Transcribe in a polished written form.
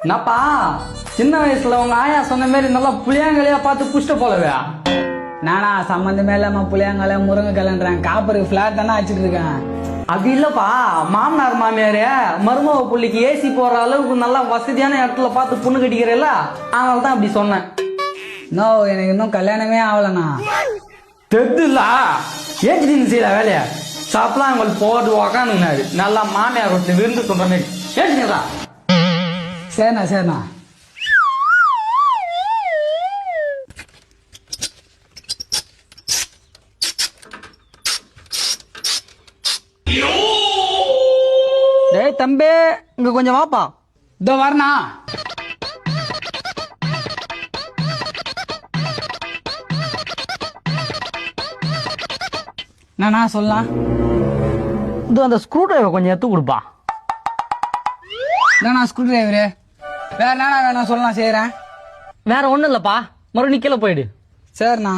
என்னப்பா சின்ன வயசுல உங்க ஆயா சொன்ன மாதிரி நல்லா புளியாங்கலையா பார்த்து புஷ்ட போலவே. நானா சம்மந்தமே இல்லாம புளியாங்கலை முருங்கைக்கலைன்றேன். காப்பருக்கு ஃபிளாட் தானே வச்சுட்டு இருக்கேன். அது இல்லப்பா, மாமனார் மாமியாரு மருமக புள்ளிக்கு ஏசி போற அளவுக்கு நல்லா வசதியான இடத்துல பார்த்து பொண்ணு கட்டிக்கிறல்ல, அதனால தான் அப்படி சொன்னேன். நோ, எனக்கு இன்னும் கல்யாணமே ஆகலண்ணா. தெதுல ஏன் செய்யல வேலைய சாப்பிடலாம் உங்களுக்கு போட்டு உக்காந்துனாரு நல்லா மாமியார் வீட்டுல விருந்து சொல்ற மாதிரி ஏற்றுங்களா. சரிண்ணா சரிண்ணா. டேய் தம்பி, இங்க கொஞ்சம் வாப்பா. இதோ வரண்ணா. என்னண்ணா சொல்லலாம். இது அந்த ஸ்க்ரூ டிரைவர் கொஞ்சம் எடுத்து கொடுப்பா. என்னண்ணா ஸ்க்ரூ டிரைவரு? வேற என்னண்ணா வேணும் சொல்லலாம், செய்கிறேன். வேற ஒண்ணும் இல்லப்பா, மறுபடியும் கீழே போயிடு. சரிண்ணா.